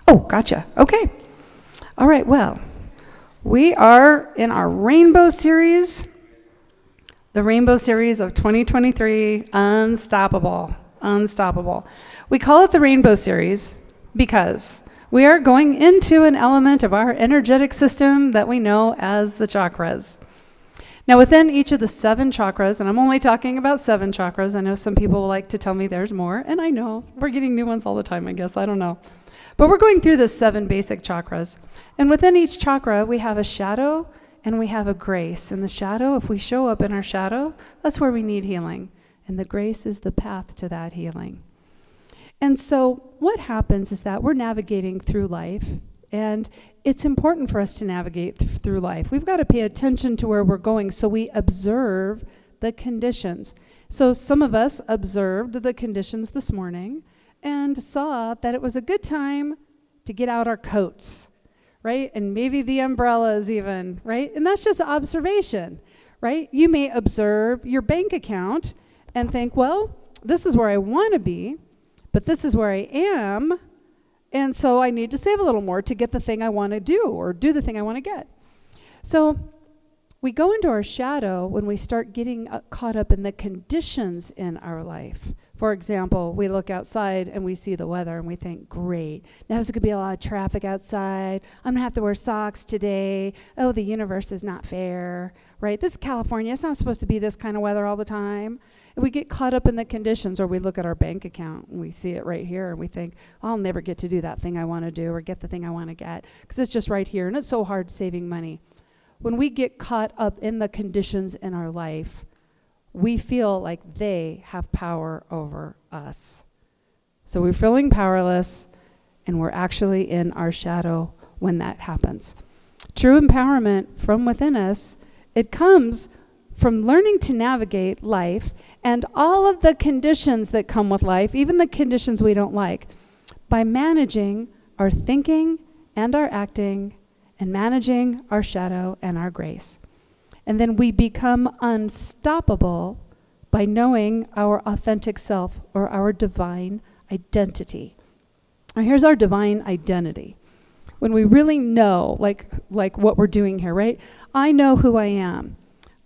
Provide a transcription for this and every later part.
Oh, gotcha. Okay. All right, well, we are in our Rainbow Series, the Rainbow Series of 2023, Unstoppable. Unstoppable. We call it the Rainbow Series because we are going into an element of our energetic system that we know as the chakras. Now, within each of the 7 chakras, and I'm only talking about 7 chakras. I know some people like to tell me there's more, and I know. We're getting new ones all the time, I guess. I don't know. But we're going through the 7 basic chakras. And within each chakra, we have a shadow and we have a grace. And the shadow, if we show up in our shadow, that's where we need healing. And the grace is the path to that healing. And so what happens is that we're navigating through life, and it's important for us to navigate through life. We've got to pay attention to where we're going, so we observe the conditions. So some of us observed the conditions this morning and saw that it was a good time to get out our coats, right? And maybe the umbrellas even, right? And that's just observation, right? You may observe your bank account and think, well, this is where I want to be, but this is where I am, and so I need to save a little more to get the thing I want to do or do the thing I want to get. So we go into our shadow when we start getting caught up in the conditions in our life. For example, we look outside and we see the weather and we think, great, now there's going to be a lot of traffic outside. I'm going to have to wear socks today. Oh, the universe is not fair, right? This is California. It's not supposed to be this kind of weather all the time. And we get caught up in the conditions, or we look at our bank account and we see it right here and we think, I'll never get to do that thing I want to do or get the thing I want to get because it's just right here and it's so hard saving money. When we get caught up in the conditions in our life, we feel like they have power over us. So we're feeling powerless, and we're actually in our shadow when that happens. True empowerment from within us, it comes from learning to navigate life and all of the conditions that come with life, even the conditions we don't like, by managing our thinking and our acting and managing our shadow and our grace. And then we become unstoppable by knowing our authentic self or our divine identity. Now here's our divine identity. When we really know, like what we're doing here, right? I know who I am.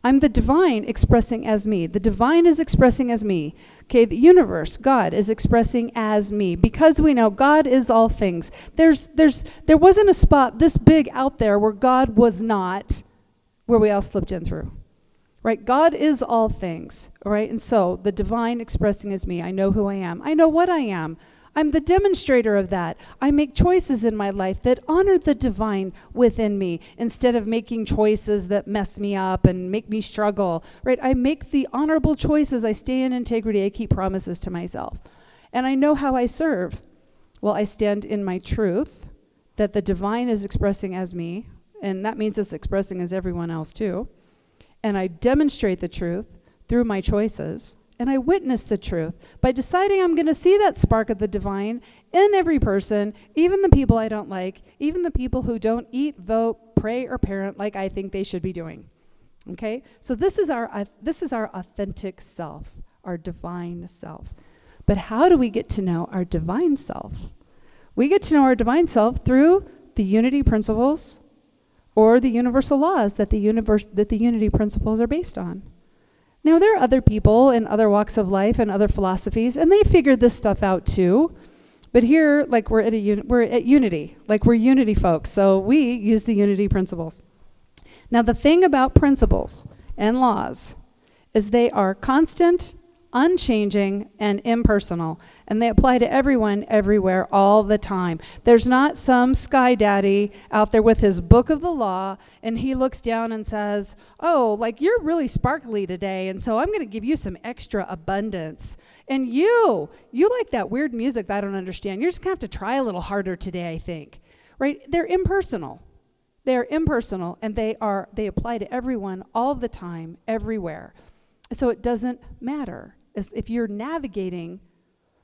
I'm the divine expressing as me. The divine is expressing as me. Okay, the universe, God, is expressing as me. Because we know God is all things. There wasn't a spot this big out there where God was not, where we all slipped in through. Right? God is all things. All right? And so the divine expressing as me. I know who I am. I know what I am. I'm the demonstrator of that. I make choices in my life that honor the divine within me instead of making choices that mess me up and make me struggle, right? I make the honorable choices. I stay in integrity. I keep promises to myself. And I know how I serve. Well, I stand in my truth that the divine is expressing as me, and that means it's expressing as everyone else too. And I demonstrate the truth through my choices. And I witness the truth by deciding I'm going to see that spark of the divine in every person, even the people I don't like, even the people who don't eat, vote, pray, or parent like I think they should be doing. Okay? So this is our authentic self, our divine self. But how do we get to know our divine self? We get to know our divine self through the unity principles or the universal laws that the unity principles are based on. Now, there are other people in other walks of life and other philosophies, and they figured this stuff out too. But here, like we're at unity, like we're unity folks, so we use the unity principles. Now, the thing about principles and laws is they are constant, unchanging, and impersonal, and they apply to everyone, everywhere, all the time. There's not some sky daddy out there with his book of the law, and he looks down and says, oh, like you're really sparkly today, and so I'm going to give you some extra abundance. And you like that weird music that I don't understand. You're just going to have to try a little harder today, I think. Right? They're impersonal. They're impersonal, and they apply to everyone, all the time, everywhere. So it doesn't matter. If you're navigating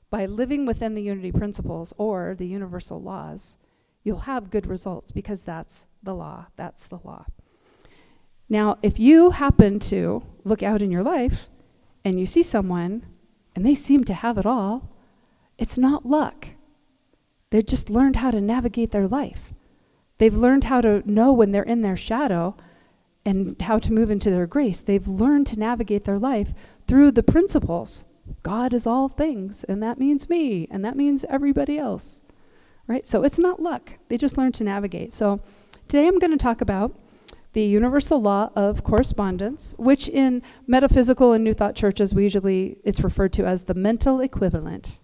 by living within the unity principles or the universal laws, you'll have good results because that's the law. That's the law. Now, if you happen to look out in your life and you see someone and they seem to have it all, it's not luck. They've just learned how to navigate their life. They've learned how to know when they're in their shadow and how to move into their grace. They've learned to navigate their life through the principles. God is all things, and that means me, and that means everybody else, right? So it's not luck. They just learned to navigate. So today I'm going to talk about the universal law of correspondence, which in metaphysical and New Thought churches, it's referred to as the mental equivalent,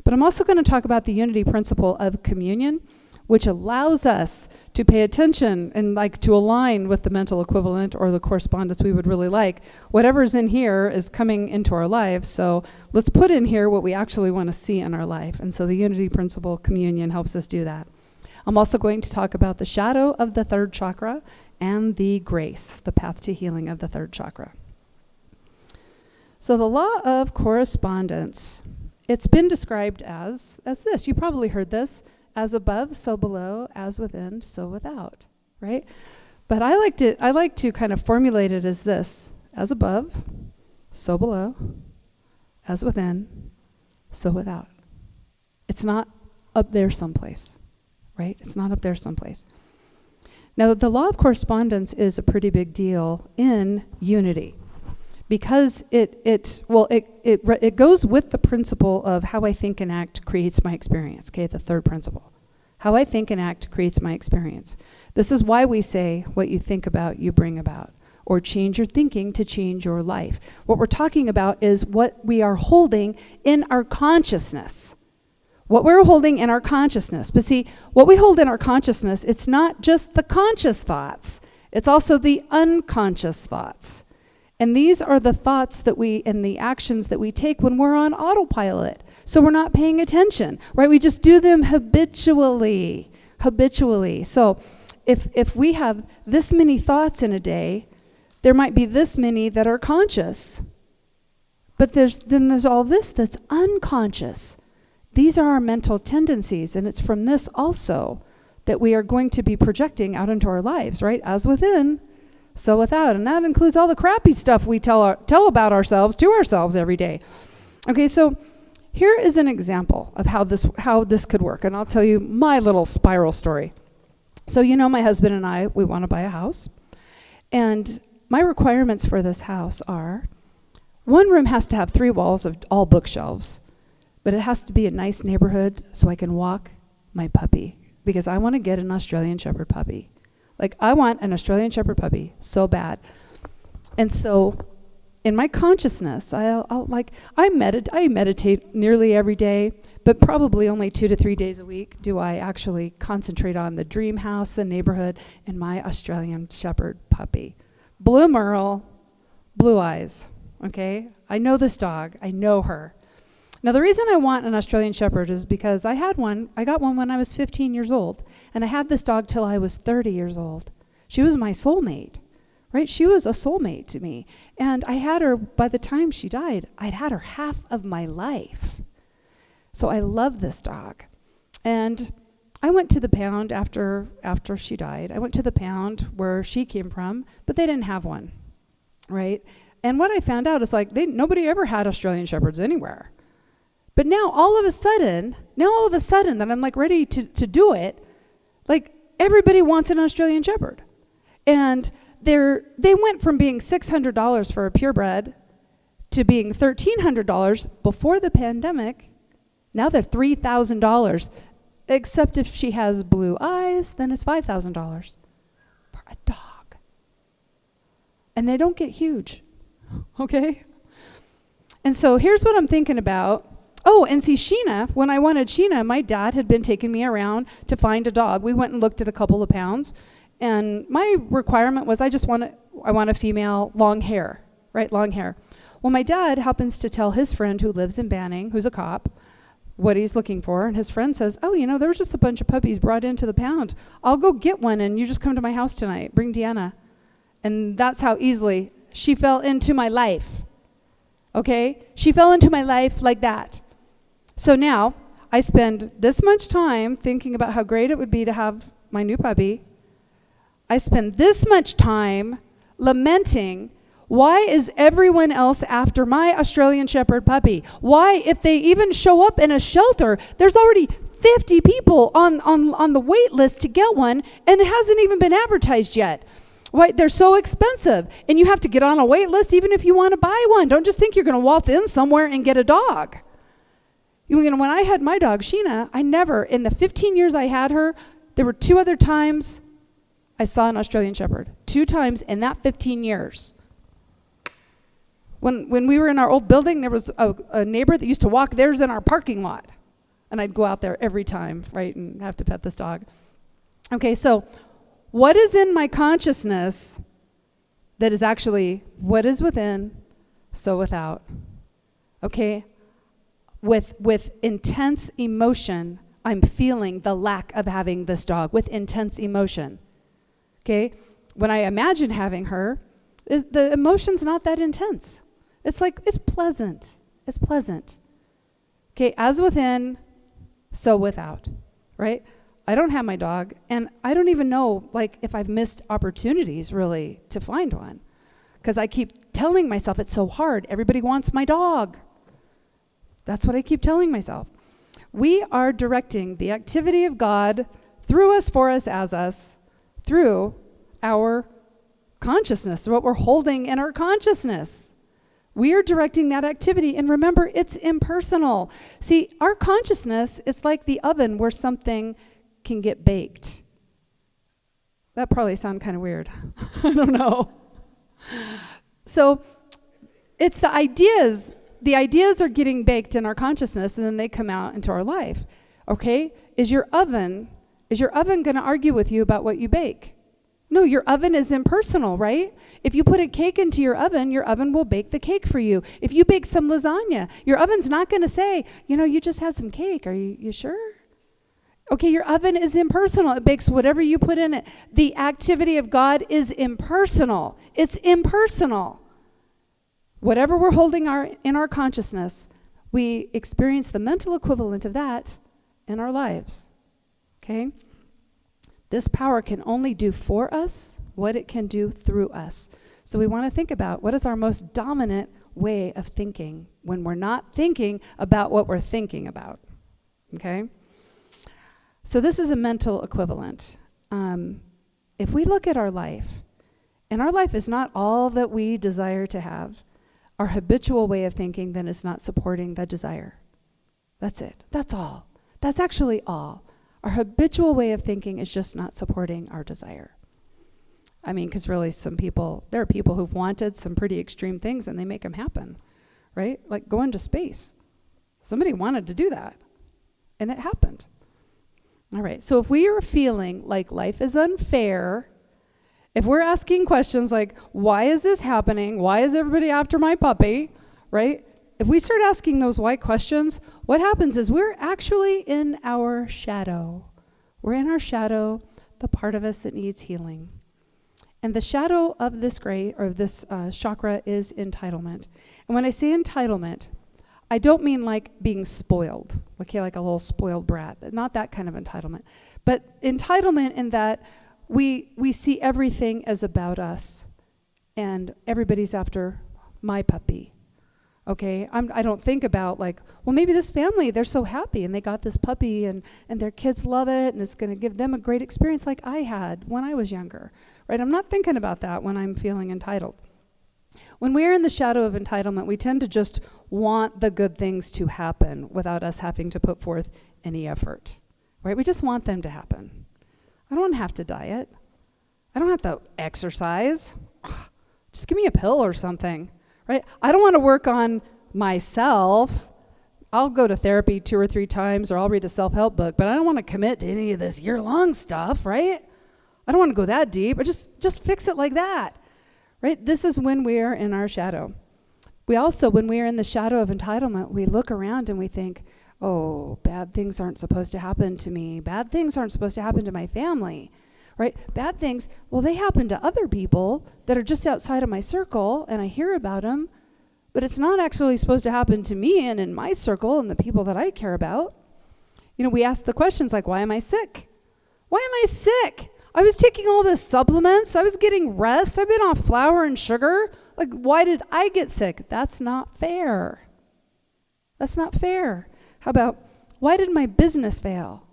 But I'm also going to talk about the unity principle of communion, which allows us to pay attention and to align with the mental equivalent or the correspondence we would really like. Whatever's in here is coming into our lives, so let's put in here what we actually want to see in our life. And so the unity principle, communion, helps us do that. I'm also going to talk about the shadow of the third chakra and the grace, the path to healing of the third chakra. So the law of correspondence, it's been described as this. You probably heard this: as above, so below; as within, so without, right? But I like to kind of formulate it as this: as above, so below; as within, so without. It's not up there someplace, right? It's not up there someplace. Now, the law of correspondence is a pretty big deal in unity, because it goes with the principle of how I think and act creates my experience. Okay, the third principle. How I think and act creates my experience. This is why we say what you think about, you bring about, or change your thinking to change your life. What we're talking about is what we are holding in our consciousness. What we're holding in our consciousness. But see, what we hold in our consciousness, it's not just the conscious thoughts. It's also the unconscious thoughts. And these are the thoughts and the actions that we take when we're on autopilot. So we're not paying attention, right? We just do them habitually. So if we have this many thoughts in a day, there might be this many that are conscious. But there's all this that's unconscious. These are our mental tendencies, and it's from this also that we are going to be projecting out into our lives, right? As within, so without. And that includes all the crappy stuff we tell about ourselves to ourselves every day. Okay, so here is an example of how this could work, and I'll tell you my little spiral story. So my husband and I, we want to buy a house, and my requirements for this house are: one room has to have 3 walls of all bookshelves, but it has to be a nice neighborhood so I can walk my puppy, because I want to get an Australian Shepherd puppy. I want an Australian Shepherd puppy so bad. And so in my consciousness, I meditate nearly every day, but probably only 2 to 3 days a week do I actually concentrate on the dream house, the neighborhood, and my Australian Shepherd puppy. Blue Merle, blue eyes, okay? I know this dog. I know her. Now, the reason I want an Australian Shepherd is because I got one when I was 15 years old, and I had this dog till I was 30 years old. She was my soulmate, right? She was a soulmate to me, and I had her, by the time she died, I'd had her half of my life. So I love this dog. And I went to the pound after she died. I went to the pound where she came from, but they didn't have one, right? And what I found out is nobody ever had Australian Shepherds anywhere. But now all of a sudden that I'm ready to do it, everybody wants an Australian Shepherd. And they went from being $600 for a purebred to being $1,300 before the pandemic. Now they're $3,000, except if she has blue eyes, then it's $5,000 for a dog. And they don't get huge, okay? And so here's what I'm thinking about. Oh, and see, Sheena, when I wanted Sheena, my dad had been taking me around to find a dog. We went and looked at a couple of pounds, and my requirement was I want a female, long hair, right, long hair. Well, my dad happens to tell his friend who lives in Banning, who's a cop, what he's looking for, and his friend says, there was just a bunch of puppies brought into the pound. I'll go get one, and you just come to my house tonight. Bring Deanna. And that's how easily she fell into my life, okay? She fell into my life like that. So now I spend this much time thinking about how great it would be to have my new puppy. I spend this much time lamenting Why is everyone else after my Australian Shepherd puppy? Why, if they even show up in a shelter, there's already 50 people on the wait list to get one, and it hasn't even been advertised yet. Why? They're so expensive, and you have to get on a wait list even if you want to buy one. Don't just think you're going to waltz in somewhere and get a dog. You know, when I had my dog, Sheena, I never, in the 15 years I had her, there were 2 other times I saw an Australian Shepherd. 2 times in that 15 years. When we were in our old building, there was a neighbor that used to walk theirs in our parking lot. And I'd go out there every time, right, and have to pet this dog. Okay, so what is in my consciousness that is actually what is within, so without? Okay, with intense emotion, I'm feeling the lack of having this dog with intense emotion. Okay, when I imagine having her, the emotion's not that intense. It's like, it's pleasant. It's pleasant. Okay, as within, so without, right? I don't have my dog, and I don't even know, like, if I've missed opportunities, really, to find one. Because I keep telling myself it's so hard. Everybody wants my dog. That's what I keep telling myself. We are directing the activity of God through us, for us, as us, through our consciousness, what we're holding in our consciousness. We are directing that activity, and remember, it's impersonal. See, our consciousness is like the oven where something can get baked. That probably sounds kind of weird. I don't know. So it's the ideas. The ideas are getting baked in our consciousness, and then they come out into our life. Okay? Is your oven going to argue with you about what you bake? No, your oven is impersonal, right? If you put a cake into your oven will bake the cake for you. If you bake some lasagna, your oven's not going to say, you just had some cake. Are you sure? Okay, your oven is impersonal. It bakes whatever you put in it. The activity of God is impersonal. It's impersonal. Whatever we're holding in our consciousness, we experience the mental equivalent of that in our lives. Okay? This power can only do for us what it can do through us. So we want to think about what is our most dominant way of thinking when we're not thinking about what we're thinking about. Okay? So this is a mental equivalent. If we look at our life, and our life is not all that we desire to have, our habitual way of thinking then is not supporting the desire. That's it. That's all. That's actually all. Our habitual way of thinking is just not supporting our desire. I mean, because really there are people who've wanted some pretty extreme things and they make them happen, right? Like going to space. Somebody wanted to do that, and it happened. All right, so if we are feeling like life is unfair, if we're asking questions like, why is this happening? Why is everybody after my puppy, right? If we start asking those why questions, what happens is we're actually in our shadow. We're in our shadow, the part of us that needs healing. And the shadow of this chakra is entitlement. And when I say entitlement, I don't mean like being spoiled, okay, like a little spoiled brat. Not that kind of entitlement. But entitlement in that we see everything as about us, and everybody's after my puppy. Okay, I don't think about like, well, maybe this family, they're so happy and they got this puppy and their kids love it and it's going to give them a great experience like I had when I was younger, right? I'm not thinking about that when I'm feeling entitled. When we're in the shadow of entitlement, we tend to just want the good things to happen without us having to put forth any effort, right? We just want them to happen. I don't have to diet. I don't have to exercise. Ugh, just give me a pill or something. Right? I don't want to work on myself. I'll go to therapy 2 or 3 times, or I'll read a self-help book, but I don't want to commit to any of this year-long stuff, right? I don't want to go that deep. I just fix it like that, right? This is when we are in our shadow. We also, when we are in the shadow of entitlement, we look around and we think, oh, bad things aren't supposed to happen to me. Bad things aren't supposed to happen to my family. Right? Bad things, well, they happen to other people that are just outside of my circle, and I hear about them, but it's not actually supposed to happen to me and in my circle and the people that I care about. We ask the questions like, why am I sick? Why am I sick? I was taking all the supplements. I was getting rest. I've been off flour and sugar. Like, why did I get sick? That's not fair. That's not fair. How about, why did my business fail?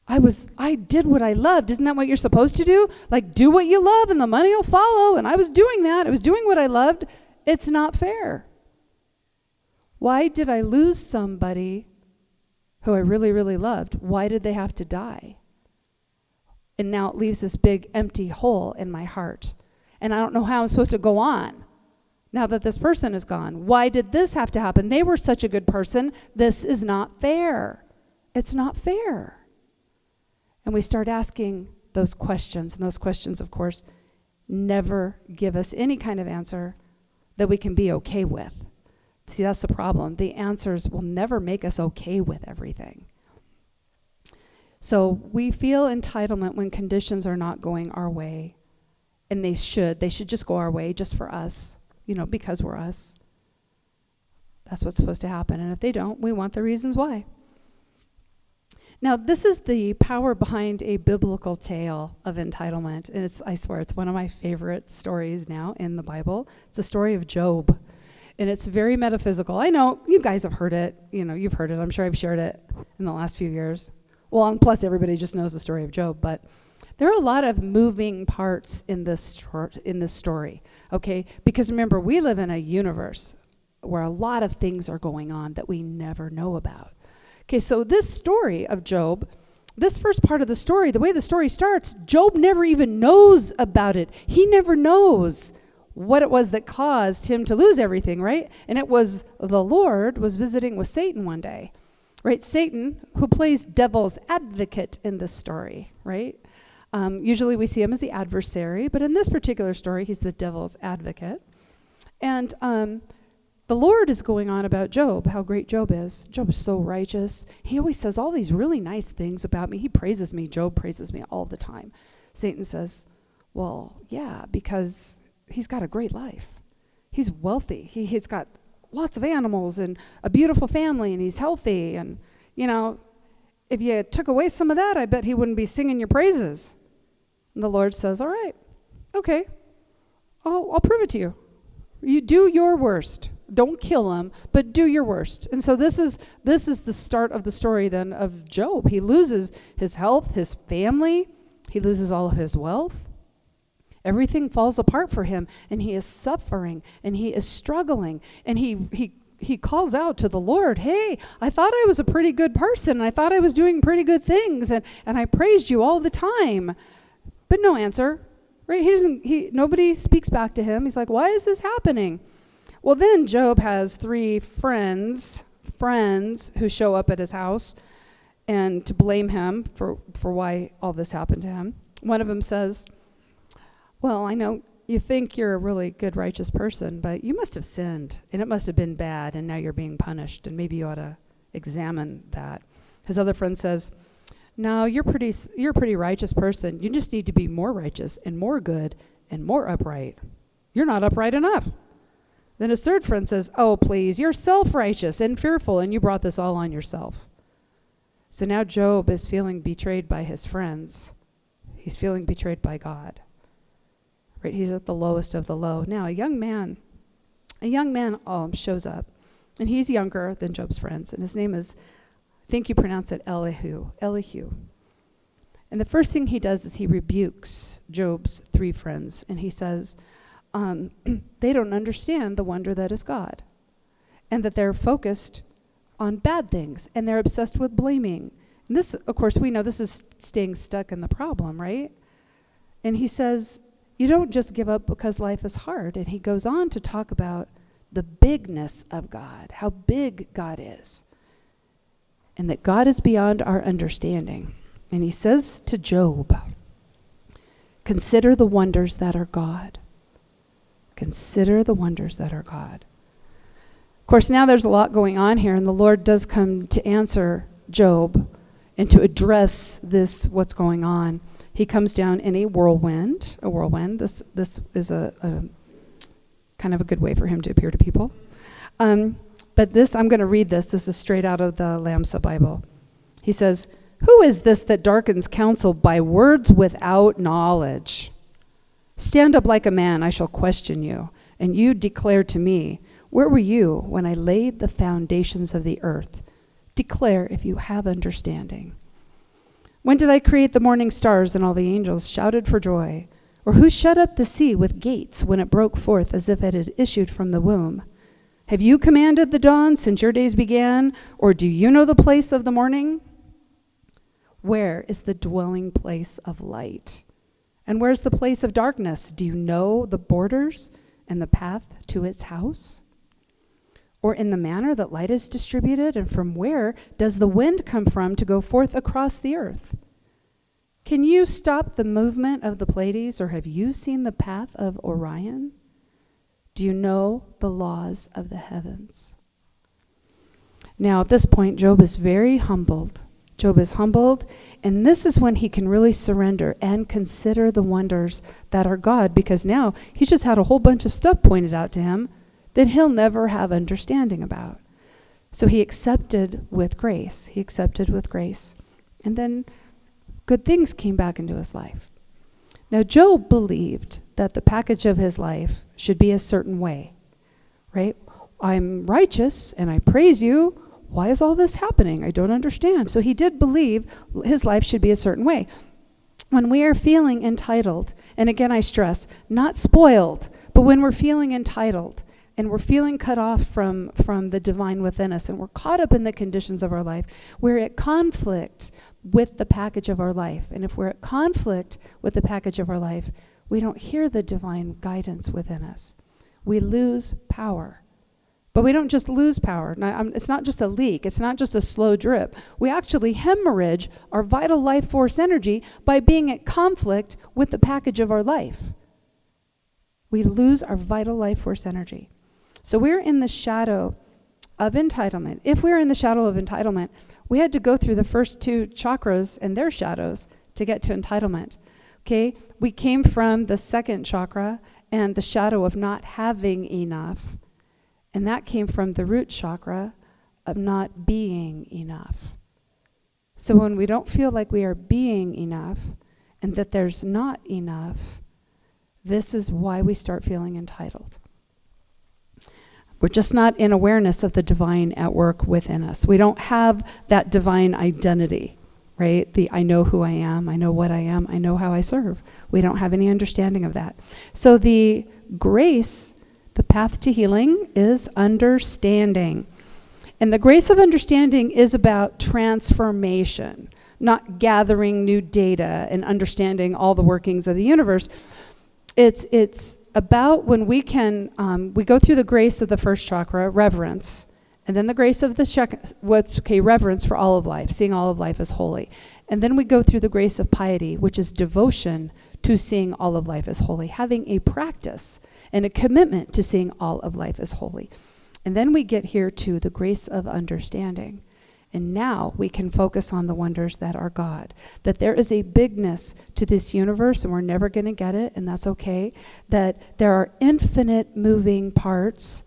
I did what I loved. Isn't that what you're supposed to do? Like, do what you love and the money will follow. And I was doing that. I was doing what I loved. It's not fair. Why did I lose somebody who I really, really loved? Why did they have to die? And now it leaves this big empty hole in my heart. And I don't know how I'm supposed to go on now that this person is gone. Why did this have to happen? They were such a good person. This is not fair. It's not fair. And we start asking those questions. And those questions, of course, never give us any kind of answer that we can be okay with. See, that's the problem. The answers will never make us okay with everything. So we feel entitlement when conditions are not going our way. And they should just go our way just for us, because we're us. That's what's supposed to happen. And if they don't, we want the reasons why. Now, this is the power behind a biblical tale of entitlement. And I swear, it's one of my favorite stories now in the Bible. It's a story of Job. And it's very metaphysical. I know you guys have heard it. You've heard it. I'm sure I've shared it in the last few years. Well, and plus everybody just knows the story of Job. But there are a lot of moving parts in this story, okay? Because remember, we live in a universe where a lot of things are going on that we never know about. Okay, so this story of Job, this first part of the story, the way the story starts, Job never even knows about it. He never knows what it was that caused him to lose everything, right? And it was the Lord was visiting with Satan one day, right? Satan, who plays devil's advocate in this story, right? Usually we see him as the adversary, but in this particular story, he's the devil's advocate. And the Lord is going on about Job, how great Job is. Job is so righteous. He always says all these really nice things about me. He praises me. Job praises me all the time. Satan says, well, yeah, because he's got a great life. He's wealthy. He's got lots of animals and a beautiful family, and he's healthy. And, if you took away some of that, I bet he wouldn't be singing your praises. And the Lord says, all right, okay, I'll prove it to you. You do your worst. Don't kill him, but do your worst. And so this is the start of the story then of Job. He loses his health, his family. He loses all of his wealth. Everything falls apart for him, and he is suffering, and he is struggling, and he calls out to the Lord, hey, I thought I was a pretty good person. I thought I was doing pretty good things, and I praised you all the time. But no answer, right? Nobody speaks back to him. He's like, why is this happening? Well, then Job has 3 friends who show up at his house and to blame him for why all this happened to him. One of them says, well, I know you think you're a really good, righteous person, but you must have sinned, and it must have been bad, and now you're being punished, and maybe you ought to examine that. His other friend says, no, you're a pretty righteous person. You just need to be more righteous and more good and more upright. You're not upright enough. Then his third friend says, oh, please, you're self-righteous and fearful, and you brought this all on yourself. So now Job is feeling betrayed by his friends. He's feeling betrayed by God. Right? He's at the lowest of the low. Now, a young man shows up, and he's younger than Job's friends, and his name is, I think you pronounce it Elihu. And the first thing he does is he rebukes Job's 3 friends, and he says, they don't understand the wonder that is God, and that they're focused on bad things, and they're obsessed with blaming. And this, of course, we know this is staying stuck in the problem, right? And he says, you don't just give up because life is hard. And he goes on to talk about the bigness of God, how big God is, and that God is beyond our understanding. And he says to Job, consider the wonders that are God. Consider the wonders that are God. Of course, now there's a lot going on here, and the Lord does come to answer Job and to address what's going on. He comes down in a whirlwind. This is a kind of a good way for him to appear to people. But I'm going to read this. This is straight out of the Lamsa Bible. He says, Who is this that darkens counsel by words without knowledge? Stand up like a man, I shall question you, and you declare to me, where were you when I laid the foundations of the earth? Declare if you have understanding. When did I create the morning stars and all the angels shouted for joy? Or who shut up the sea with gates when it broke forth as if it had issued from the womb? Have you commanded the dawn since your days began? Or do you know the place of the morning? Where is the dwelling place of light? And where's the place of darkness? Do you know the borders and the path to its house? Or in the manner that light is distributed? And from where does the wind come from to go forth across the earth? Can you stop the movement of the Pleiades, or have you seen the path of Orion? Do you know the laws of the heavens? Now, at this point, Job is very humbled. Job is humbled, and this is when he can really surrender and consider the wonders that are God, because now he just had a whole bunch of stuff pointed out to him that he'll never have understanding about. So he accepted with grace. He accepted with grace. And then good things came back into his life. Now, Job believed that the package of his life should be a certain way, right? I'm righteous and I praise you. Why is all this happening? I don't understand. So he did believe his life should be a certain way. When we are feeling entitled, and again I stress, not spoiled, but when we're feeling entitled and we're feeling cut off from the divine within us, and we're caught up in the conditions of our life, we're at conflict with the package of our life. And if we're at conflict with the package of our life, we don't hear the divine guidance within us. We lose power. But we don't just lose power. Now, it's not just a leak. It's not just a slow drip. We actually hemorrhage our vital life force energy by being at conflict with the package of our life. We lose our vital life force energy. So we're in the shadow of entitlement. If we're in the shadow of entitlement, we had to go through the first two chakras and their shadows to get to entitlement. Okay? We came from the second chakra and the shadow of not having enough. And that came from the root chakra of not being enough. So when we don't feel like we are being enough and that there's not enough, this is why we start feeling entitled. We're just not in awareness of the divine at work within us. We don't have that divine identity, right? I know who I am, I know what I am, I know how I serve. We don't have any understanding of that. So the grace, the path to healing, is understanding. And the grace of understanding is about transformation, not gathering new data and understanding all the workings of the universe. It's about when we can, we go through the grace of the first chakra, reverence, and then the grace of the reverence for all of life, seeing all of life as holy. And then we go through the grace of piety, which is devotion to seeing all of life as holy, having a practice and a commitment to seeing all of life as holy. And then we get here to the grace of understanding. And now we can focus on the wonders that are God. That there is a bigness to this universe, and we're never going to get it, and that's okay. That there are infinite moving parts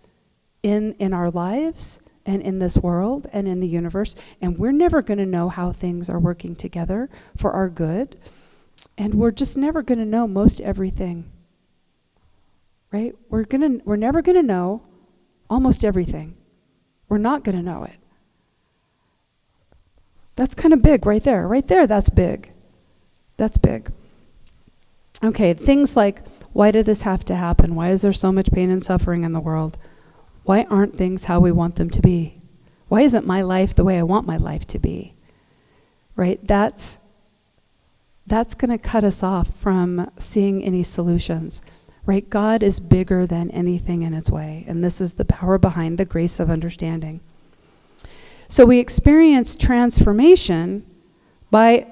in our lives and in this world and in the universe, and we're never going to know how things are working together for our good. And we're just never going to know most everything. Right? We're never going to know almost everything. We're not going to know it. That's kind of big right there. Right there, that's big. That's big. Okay, things like, why did this have to happen? Why is there so much pain and suffering in the world? Why aren't things how we want them to be? Why isn't my life the way I want my life to be? Right? That's going to cut us off from seeing any solutions. Right? God is bigger than anything in its way. And this is the power behind the grace of understanding. So we experience transformation by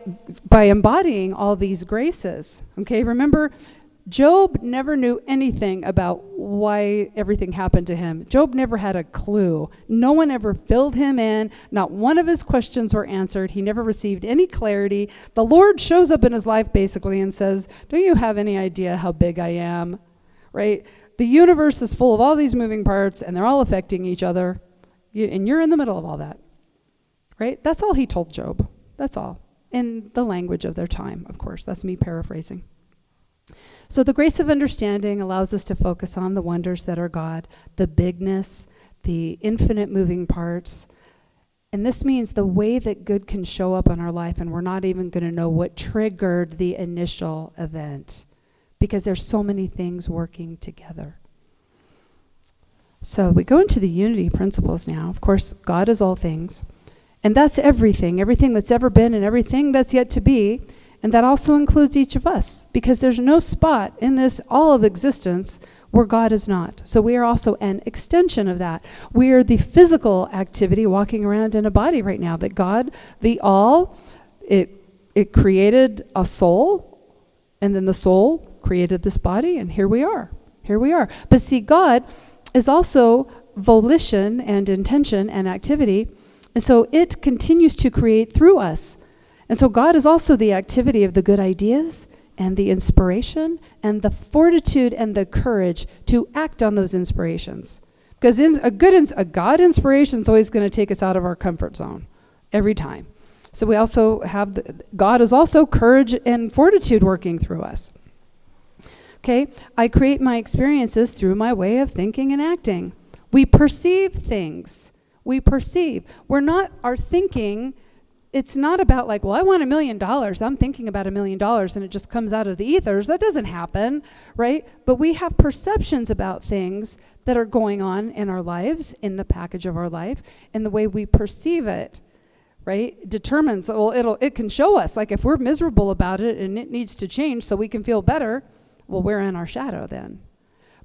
embodying all these graces. Okay, remember, Job never knew anything about why everything happened to him. Job never had a clue. No one ever filled him in. Not one of his questions were answered. He never received any clarity. The Lord shows up in his life basically and says, "Don't you have any idea how big I am?" Right? The universe is full of all these moving parts and they're all affecting each other. And you're in the middle of all that. Right? That's all he told Job. That's all. in the language of their time, of course. That's me paraphrasing. So the grace of understanding allows us to focus on the wonders that are God, the bigness, the infinite moving parts. And this means the way that good can show up in our life, and we're not even going to know what triggered the initial event, because there's so many things working together. So we go into the unity principles now. Of course, God is all things, and that's everything that's ever been and everything that's yet to be. And that also includes each of us, because there's no spot in this all of existence where God is not. So we are also an extension of that. We are the physical activity walking around in a body right now, that God, the all, it created a soul, and then the soul created this body, and here we are. But see, God is also volition and intention and activity, and so it continues to create through us. And so God is also the activity of the good ideas and the inspiration and the fortitude and the courage to act on those inspirations. Because a God inspiration is always going to take us out of our comfort zone every time. So we also have, God is also courage and fortitude working through us. Okay, I create my experiences through my way of thinking and acting. We perceive things. We're not, our thinking, it's not about like, well, I want $1 million. I'm thinking about $1 million and it just comes out of the ethers. That doesn't happen, right? But we have perceptions about things that are going on in our lives, in the package of our life, and the way we perceive it, right, determines, well, it can show us, like if we're miserable about it and it needs to change so we can feel better, well, we're in our shadow then.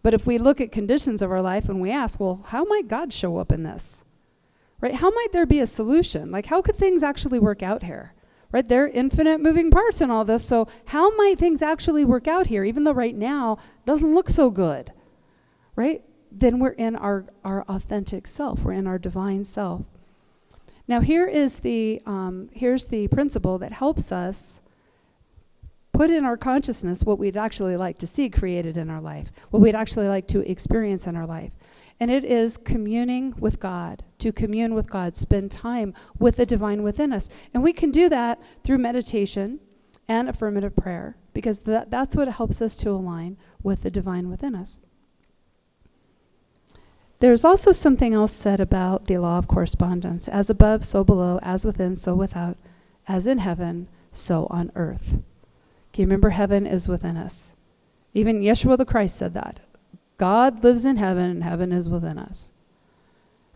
But if we look at conditions of our life and we ask, well, how might God show up in this? Right? How might there be a solution? Like, how could things actually work out here? Right? There are infinite moving parts in all this. So how might things actually work out here, even though right now it doesn't look so good? Right? Then we're in our authentic self. We're in our divine self. Now, here's the principle that helps us put in our consciousness what we'd actually like to see created in our life, what we'd actually like to experience in our life. And it is communing with God, to commune with God, spend time with the divine within us. And we can do that through meditation and affirmative prayer, because that's what helps us to align with the divine within us. There's also something else said about the law of correspondence. As above, so below, as within, so without, as in heaven, so on earth. Okay, remember, heaven is within us. Even Yeshua the Christ said that. God lives in heaven and heaven is within us.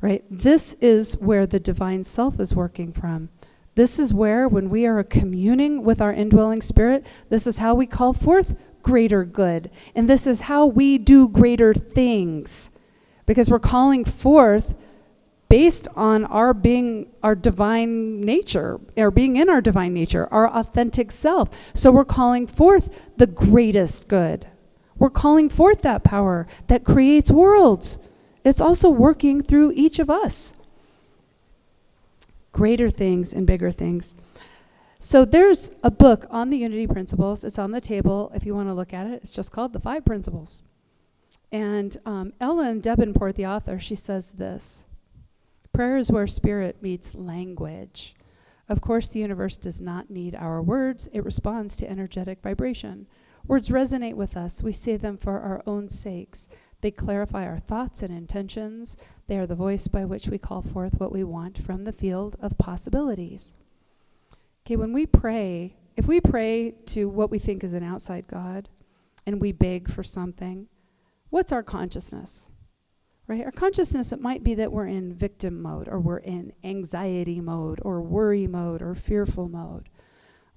Right? This is where the divine self is working from. This is where, when we are communing with our indwelling spirit, this is how we call forth greater good. And this is how we do greater things. Because we're calling forth based on our being our divine nature, or being in our divine nature, our authentic self. So we're calling forth the greatest good. We're calling forth that power that creates worlds. It's also working through each of us. Greater things and bigger things. So there's a book on the unity principles. It's on the table if you want to look at it. It's just called The 5 Principles. And Ellen Debenport, the author, she says this: prayer is where spirit meets language. Of course, the universe does not need our words. It responds to energetic vibration. Words resonate with us. We say them for our own sakes. They clarify our thoughts and intentions. They are the voice by which we call forth what we want from the field of possibilities. Okay, when we pray, if we pray to what we think is an outside God and we beg for something, what's our consciousness? Right? Our consciousness, it might be that we're in victim mode, or we're in anxiety mode, or worry mode, or fearful mode.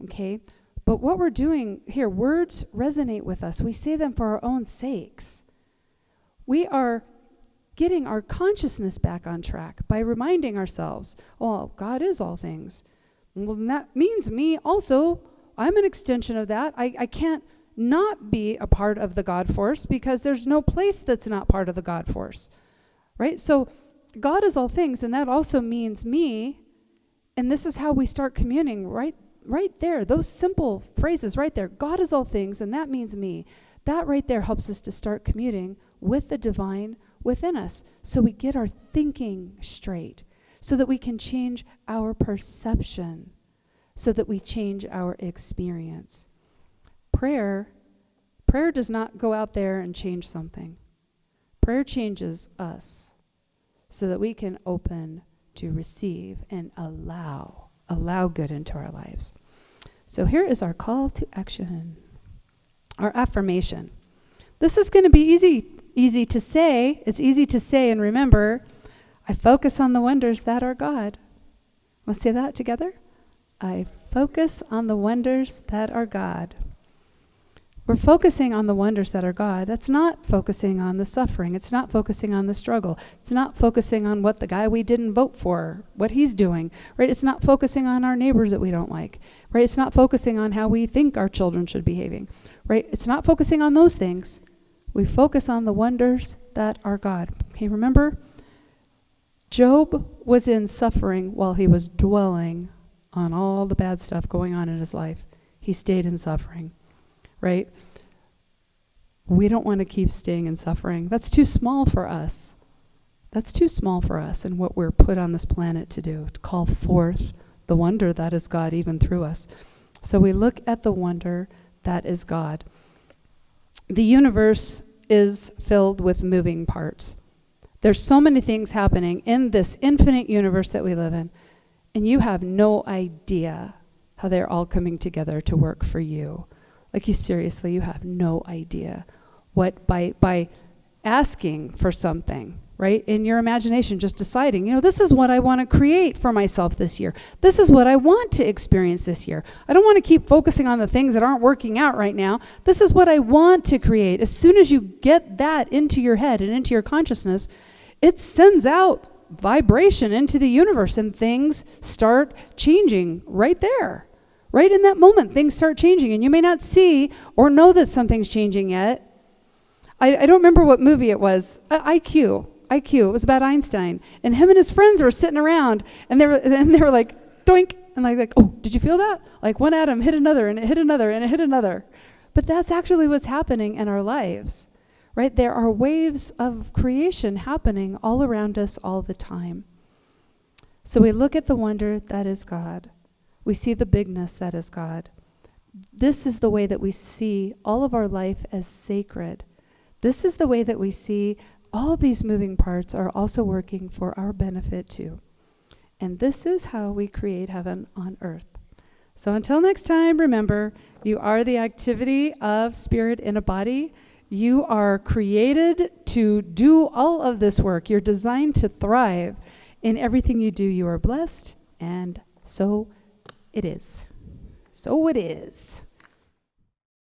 Okay? But what we're doing here, words resonate with us. We say them for our own sakes. We are getting our consciousness back on track by reminding ourselves, oh, God is all things. Well, that means me also. I'm an extension of that. I can't not be a part of the God force, because there's no place that's not part of the God force. Right? So God is all things, and that also means me. And this is how we start communing, right there. Those simple phrases right there. God is all things, and that means me. That right there helps us to start communing with the divine within us, so we get our thinking straight, so that we can change our perception. so that we change our experience. Prayer does not go out there and change something. Prayer changes us so that we can open to receive and allow good into our lives. So here is our call to action, our affirmation. This is going to be easy to say. It's easy to say and remember. I focus on the wonders that are God. Let's say that together. I focus on the wonders that are God. We're focusing on the wonders that are God. That's not focusing on the suffering. It's not focusing on the struggle. It's not focusing on what the guy we didn't vote for, what he's doing, right? It's not focusing on our neighbors that we don't like, right? It's not focusing on how we think our children should be behaving, right? It's not focusing on those things. We focus on the wonders that are God. Okay, remember, Job was in suffering while he was dwelling on all the bad stuff going on in his life. He stayed in suffering. Right? We don't want to keep staying in suffering. That's too small for us. That's too small for us and what we're put on this planet to do, to call forth the wonder that is God even through us. So we look at the wonder that is God. The universe is filled with moving parts. There's so many things happening in this infinite universe that we live in, and you have no idea how they're all coming together to work for you. Like you have no idea what by asking for something, right? In your imagination, just deciding, this is what I want to create for myself this year. This is what I want to experience this year. I don't want to keep focusing on the things that aren't working out right now. This is what I want to create. As soon as you get that into your head and into your consciousness, it sends out vibration into the universe and things start changing right there. Right in that moment, things start changing, and you may not see or know that something's changing yet. I don't remember what movie it was. IQ. It was about Einstein, and him and his friends were sitting around, and they were like, doink, and like, oh, did you feel that? Like one atom hit another, and it hit another, and it hit another. But that's actually what's happening in our lives, right? There are waves of creation happening all around us all the time. So we look at the wonder that is God. We see the bigness that is God. This is the way that we see all of our life as sacred. This is the way that we see all these moving parts are also working for our benefit too. And this is how we create heaven on earth. So until next time, remember, you are the activity of spirit in a body. You are created to do all of this work. You're designed to thrive. In everything you do, you are blessed, and so it is. So it is.